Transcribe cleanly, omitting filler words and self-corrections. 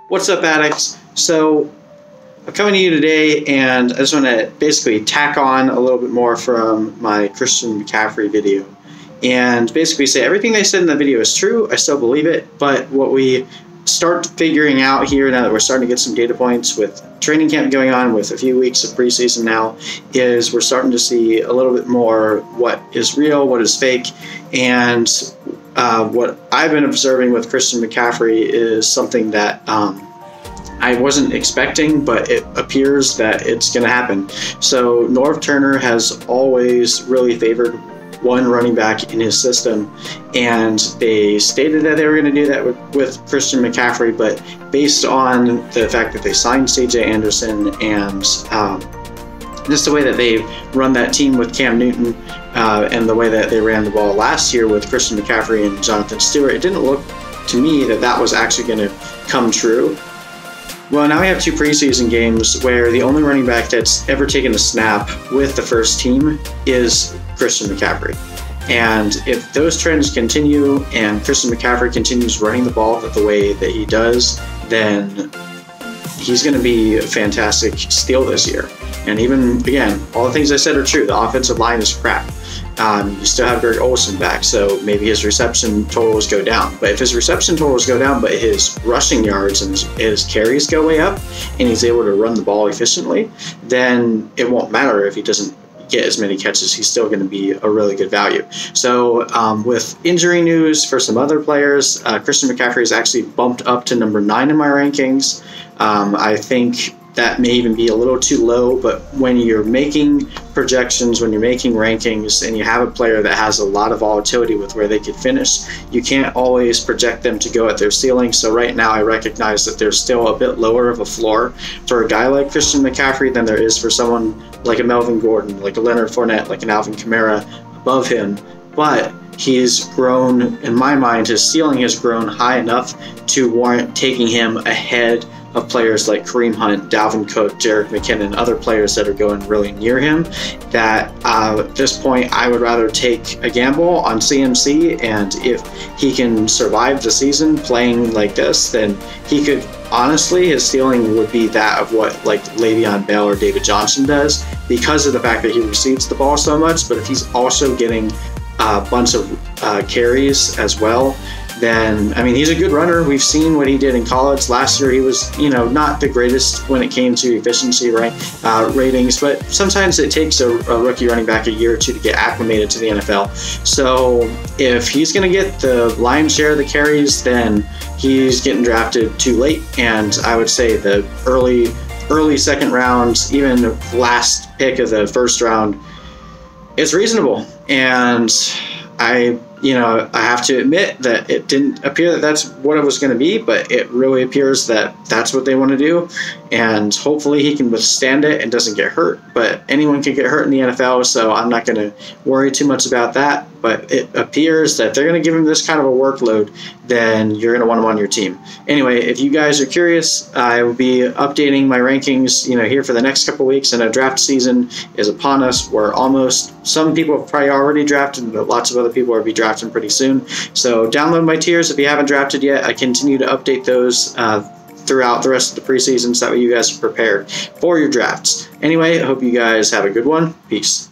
What's up, addicts? So I'm coming to you today, and I just want to basically tack on a little bit more from my Christian McCaffrey video, and basically say everything I said in the video is true. I still believe it, but what we start figuring out here now that we're starting to get some data points with training camp going on, with a few weeks of preseason now, is we're starting to see a little bit more what is real, what is fake, and what I've been observing with Christian McCaffrey is something that I wasn't expecting, but it appears that it's going to happen. So Norv Turner has always really favored one running back in his system, and they stated that they were going to do that with Christian McCaffrey, but based on the fact that they signed CJ Anderson and just the way that they run that team with Cam Newton and the way that they ran the ball last year with Christian McCaffrey and Jonathan Stewart, it didn't look to me that that was actually going to come true. Well, now we have two preseason games where the only running back that's ever taken a snap with the first team is Christian McCaffrey. And if those trends continue and Christian McCaffrey continues running the ball the way that he does, then he's going to be a fantastic steal this year. And even, again, all the things I said are true. The offensive line is crap. You still have Greg Olsen back, so maybe his reception totals go down. But if his reception totals go down, but his rushing yards and his carries go way up, and he's able to run the ball efficiently, then it won't matter if he doesn't get as many catches. He's still going to be a really good value. So with injury news for some other players, Christian McCaffrey is actually bumped up to number 9 in my rankings. I think that may even be a little too low, but when you're making projections, when you're making rankings, and you have a player that has a lot of volatility with where they could finish, you can't always project them to go at their ceiling. So right now I recognize that there's still a bit lower of a floor for a guy like Christian McCaffrey than there is for someone like a Melvin Gordon, like a Leonard Fournette, like an Alvin Kamara above him. But he's grown, in my mind, his ceiling has grown high enough to warrant taking him ahead of players like Kareem Hunt, Dalvin Cook, Jerick McKinnon, other players that are going really near him, that at this point I would rather take a gamble on CMC, and if he can survive the season playing like this, then he could, honestly, his ceiling would be that of what like Le'Veon Bell or David Johnson does, because of the fact that he receives the ball so much. But if he's also getting a bunch of carries as well, then, I mean, he's a good runner. We've seen what he did in college. Last year he was, not the greatest when it came to efficiency ratings, but sometimes it takes a rookie running back a year or two to get acclimated to the NFL. So if he's going to get the lion's share of the carries, then he's getting drafted too late. And I would say the early second round, even last pick of the first round, is reasonable. And I have to admit that it didn't appear that that's what it was going to be, but it really appears that that's what they want to do, and hopefully he can withstand it and doesn't get hurt. But anyone can get hurt in the NFL, so I'm not going to worry too much about that. But it appears that they're going to give him this kind of a workload, then you're going to want him on your team. Anyway, if you guys are curious, I will be updating my rankings, here for the next couple weeks, and a draft season is upon us. Some people have probably already drafted, but lots of other people will be drafting pretty soon. So download my tiers if you haven't drafted yet. I continue to update those throughout the rest of the preseason, so that way you guys are prepared for your drafts. Anyway, I hope you guys have a good one. Peace.